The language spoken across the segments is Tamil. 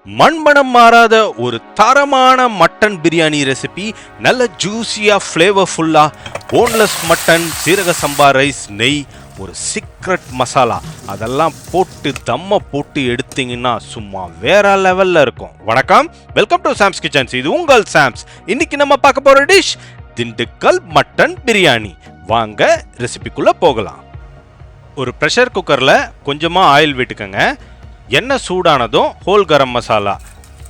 மண்மனம் மாறாத ஒரு தரமான மட்டன் பிரியாணி ரெசிபி, நல்ல ஜூசியா ஃப்ளேவர்ஃபுல்லா போன்லெஸ் மட்டன், சீரக சம்பா ரைஸ், நெய், ஒரு சீக்ரெட் மசாலா அதெல்லாம் போட்டு தம்ம போட்டு எடுத்தீங்கன்னா சும்மா வேற லெவல்ல இருக்கும். வணக்கம், வெல்கம் டு சாம்ஸ் கிச்சன்ஸ். இது உங்கள் சாம்ஸ். இன்னைக்கு நம்ம பார்க்க போற டிஷ் திண்டுக்கல் மட்டன் பிரியாணி. வாங்க ரெசிபிக்குள்ள போகலாம். ஒரு ப்ரெஷர் குக்கர்ல கொஞ்சமா ஆயில் விட்டுக்கங்க. எண்ணெய் சூடானதும் ஹோல் கரம் மசாலா,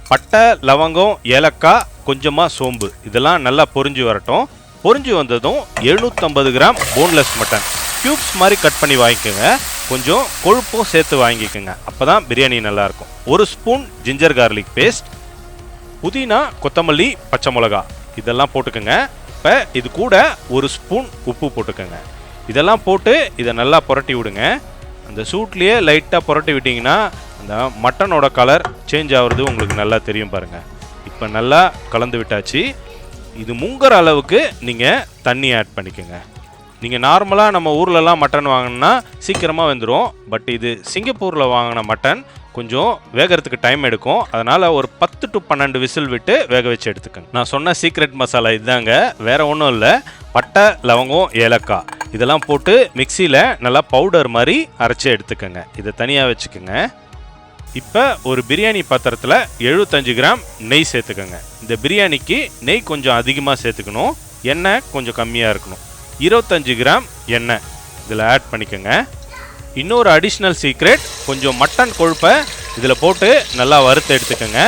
பட்டை, லவங்கம், ஏலக்காய், கொஞ்சமாக சோம்பு இதெல்லாம் நல்லா பொரிஞ்சு வரட்டும். பொரிஞ்சு வந்ததும் 750 கிராம் போன்லெஸ் மட்டன் க்யூப்ஸ் மாதிரி கட் பண்ணி வாங்கிக்கோங்க. கொஞ்சம் கொழுப்பும் சேர்த்து வாங்கிக்கோங்க, அப்போ தான் பிரியாணி நல்லாயிருக்கும். ஒரு ஸ்பூன் ஜிஞ்சர் கார்லிக் பேஸ்ட், புதினா, கொத்தமல்லி, பச்சை மிளகா இதெல்லாம் போட்டுக்கோங்க. இப்போ இது கூட ஒரு ஸ்பூன் உப்பு போட்டுக்கோங்க. இதெல்லாம் போட்டு இதை நல்லா புரட்டி விடுங்க. அந்த சூட்லேயே லைட்டாக புரட்டி விட்டிங்கன்னா அந்த மட்டனோட கலர் சேஞ்ச் ஆகுறது உங்களுக்கு நல்லா தெரியும் பாருங்கள். இப்போ நல்லா கலந்து விட்டாச்சு. இது முங்குற அளவுக்கு நீங்கள் தண்ணி ஆட் பண்ணிக்கோங்க. நீங்கள் நார்மலாக நம்ம ஊர்லலாம் மட்டன் வாங்கினா சீக்கிரமாக வெந்துடும். பட் இது சிங்கப்பூரில் வாங்கின மட்டன் கொஞ்சம் வேகிறதுக்கு டைம் எடுக்கும். அதனால் ஒரு 10 to 12 விசில் விட்டு வேக வச்சு எடுத்துக்கோங்க. நான் சொன்ன சீக்ரெட் மசாலா இதுதாங்க, வேறு ஒன்றும் இல்லை. பட்டை, லவங்கம், ஏலக்காய் இதெல்லாம் போட்டு மிக்சியில் நல்லா பவுடர் மாதிரி அரைச்சி எடுத்துக்கோங்க. இதை தனியாக வச்சுக்கோங்க. இப்போ ஒரு பிரியாணி பாத்திரத்தில் 75 கிராம் நெய் சேர்த்துக்கோங்க. இந்த பிரியாணிக்கு நெய் கொஞ்சம் அதிகமாக சேர்த்துக்கணும், எண்ணெய் கொஞ்சம் கம்மியாக இருக்கணும். 25 கிராம் எண்ணெய் இதில் ஆட் பண்ணிக்கோங்க. இன்னொரு அடிஷ்னல் சீக்ரெட், கொஞ்சம் மட்டன் கொழுப்பை இதில் போட்டு நல்லா வறுத்து எடுத்துக்கோங்க.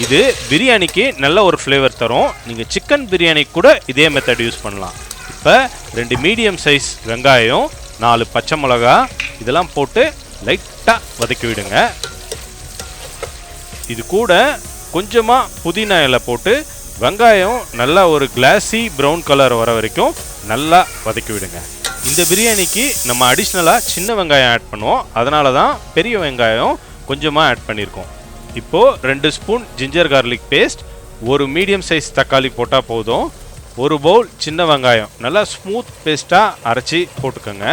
இது பிரியாணிக்கு நல்ல ஒரு ஃப்ளேவர் தரும். நீங்கள் சிக்கன் பிரியாணி கூட இதே மெத்தட் யூஸ் பண்ணலாம். இப்போ 2 மீடியம் சைஸ் வெங்காயம், 4 பச்சை மிளகா இதெல்லாம் போட்டு லைட்டாக வதக்கி விடுங்க. இது கூட கொஞ்சமாக புதினா இலை போட்டு வெங்காயம் நல்லா ஒரு கிளாஸி ப்ரௌன் கலர் வர வரைக்கும் நல்லா வதக்கி விடுங்க. இந்த பிரியாணிக்கு நம்ம அடிஷ்னலாக சின்ன வெங்காயம் ஆட் பண்ணுவோம், அதனால தான் பெரிய வெங்காயம் கொஞ்சமாக ஆட் பண்ணியிருக்கோம். இப்போது 2 ஸ்பூன் ஜிஞ்சர் கார்லிக் பேஸ்ட், ஒரு மீடியம் சைஸ் தக்காளி போட்டால் போதும். ஒரு பவுல் சின்ன வெங்காயம் நல்லா ஸ்மூத் பேஸ்ட்டாக அரைச்சி போட்டுக்கோங்க.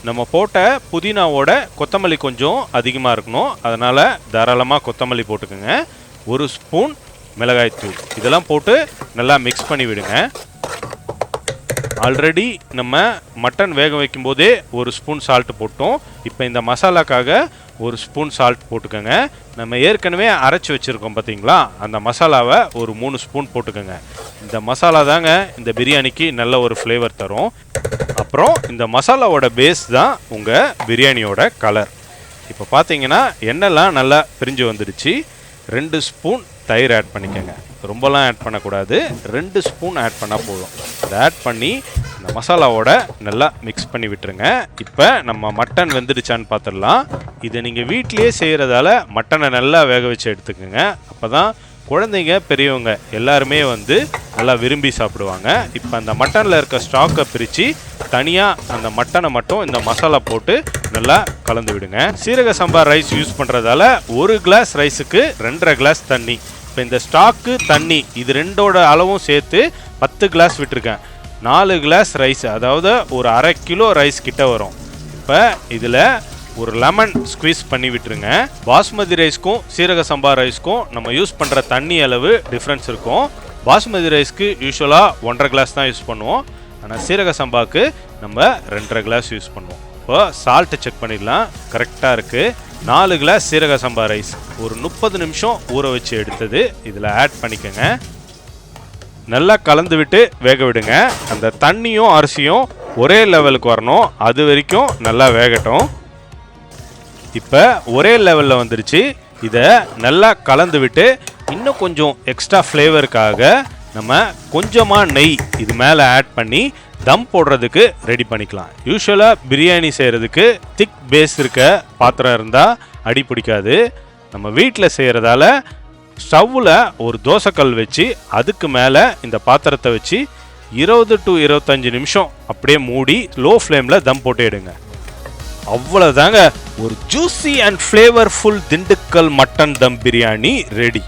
நம்ம போட்ட புதினாவோட கொத்தமல்லி கொஞ்சம் அதிகமாக இருக்கணும், அதனால் தாராளமாக கொத்தமல்லி போட்டுக்கோங்க. ஒரு ஸ்பூன் மிளகாய்த்தூள் இதெல்லாம் போட்டு நல்லா மிக்ஸ் பண்ணி விடுங்க. ஆல்ரெடி நம்ம மட்டன் வேக வைக்கும் போதே ஒரு ஸ்பூன் சால்ட்டு போட்டோம். இப்போ இந்த மசாலாக்காக ஒரு ஸ்பூன் சால்ட் போட்டுக்கோங்க. நம்ம ஏற்கனவே அரைச்சி வச்சுருக்கோம் பார்த்தீங்களா, அந்த மசாலாவை ஒரு 3 ஸ்பூன் போட்டுக்கோங்க. இந்த மசாலா தாங்க இந்த பிரியாணிக்கு நல்ல ஒரு ஃப்ளேவர் தரும். அப்புறம் இந்த மசாலாவோட பேஸ் தான் உங்கள் பிரியாணியோட கலர். இப்போ பார்த்தீங்கன்னா எண்ணெய்லாம் நல்லா பிரிஞ்சு வந்துடுச்சு. 2 ஸ்பூன் தயிர் ஆட் பண்ணிக்கோங்க. ரொம்பலாம் ஆட் பண்ணக்கூடாது, 2 ஸ்பூன் ஆட் பண்ணால் போதும். இதை ஆட் பண்ணி இந்த மசாலாவோட நல்லா மிக்ஸ் பண்ணி விட்டுருங்க. இப்போ நம்ம மட்டன் வெந்துடுச்சான்னு பார்த்துடலாம். இதை நீங்கள் வீட்டிலேயே செய்கிறதால மட்டனை நல்லா வேக வச்சு எடுத்துக்கோங்க. அப்போ தான் குழந்தைங்க, பெரியவங்க எல்லாருமே நல்லா விரும்பி சாப்பிடுவாங்க. இப்போ அந்த மட்டனில் இருக்க ஸ்டாக்கை பிரித்து தனியாக அந்த மட்டனை மட்டும் இந்த மசாலா போட்டு நல்லா கலந்து விடுங்க. சீரக சம்பா ரைஸ் யூஸ் பண்ணுறதால 1 கிளாஸ் ரைஸுக்கு 2.5 கிளாஸ் தண்ணி. இப்போ இந்த ஸ்டாக்கு, தண்ணி இது ரெண்டோட அளவும் சேர்த்து 10 கிளாஸ் விட்டுருக்கேன். 4 கிளாஸ் ரைஸ், அதாவது ஒரு 1/2 கிலோ ரைஸ் கிட்ட வரும். இப்போ இதில் ஒரு லெமன் ஸ்குவீஸ் பண்ணி விட்டுருங்க. பாஸ்மதி ரைஸ்க்கும் சீரக சம்பா ரைஸ்க்கும் நம்ம யூஸ் பண்ணுற தண்ணி அளவு டிஃப்ரென்ஸ் இருக்கும். பாஸ்மதி ரைஸ்க்கு யூஸ்வலாக 1.5 கிளாஸ் தான் யூஸ் பண்ணுவோம், ஆனால் சீரக சம்பாவுக்கு நம்ம 2.5 கிளாஸ் யூஸ் பண்ணுவோம். இப்போ சால்ட்டு செக் பண்ணிடலாம், கரெக்டாக இருக்குது. 4 கிளாஸ் சீரக சம்பா ரைஸ் ஒரு 30 நிமிஷம் ஊற வச்சு எடுத்தது இதில் ஆட் பண்ணிக்கோங்க. நல்லா கலந்து விட்டு வேக விடுங்க. அந்த தண்ணியும் அரிசியும் ஒரே லெவலுக்கு வரணும், அது வரைக்கும் நல்லா வேகட்டும். இப்போ ஒரே லெவலில் வந்துடுச்சு. இதை நல்லா கலந்து விட்டு இன்னும் கொஞ்சம் எக்ஸ்ட்ரா ஃப்ளேவருக்காக நம்ம கொஞ்சமாக நெய் இது மேலே ஆட் பண்ணி தம் போடுறதுக்கு ரெடி பண்ணிக்கலாம். யூஸ்வலாக பிரியாணி செய்கிறதுக்கு திக் பேஸ் இருக்க பாத்திரம் இருந்தால் அடி பிடிக்காது. நம்ம வீட்டில் செய்கிறதால ஸ்டவ்வில் ஒரு தோசைக்கல் வச்சு அதுக்கு மேலே இந்த பாத்திரத்தை வச்சு 20 to 25 நிமிஷம் அப்படியே மூடி லோ ஃப்ளேமில் தம் போட்டு எடுங்க. அவ்வளோதாங்க, ஒரு juicy and flavourful Dindigul mutton them biryani ready.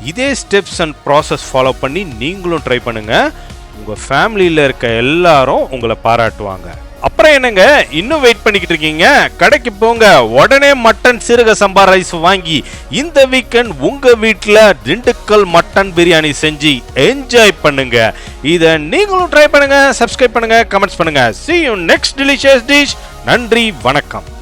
இதே ஸ்டெப்ஸ் அண்ட் ப்ராசஸ் ஃபாலோ பண்ணி நீங்களும் ட்ரை பண்ணுங்கள். உங்கள் ஃபேமிலியில் இருக்க எல்லாரும் உங்களை பாராட்டுவாங்க. அப்புறம் என்னங்க இன்னும் வெயிட் பண்ணிக்கிட்டு இருக்கீங்க? கடைக்கு போங்க, உடனே மட்டன் சீரக சம்பா ரைஸ் வாங்கி இந்த வீக்கெண்ட் உங்க வீட்டில் திண்டுக்கல் மட்டன் பிரியாணி செஞ்சு என்ஜாய் பண்ணுங்க. இதை நீங்களும் ட்ரை பண்ணுங்க, சப்ஸ்கிரைப் பண்ணுங்க, கமெண்ட்ஸ் பண்ணுங்க. See you next delicious dish. நன்றி, வணக்கம்.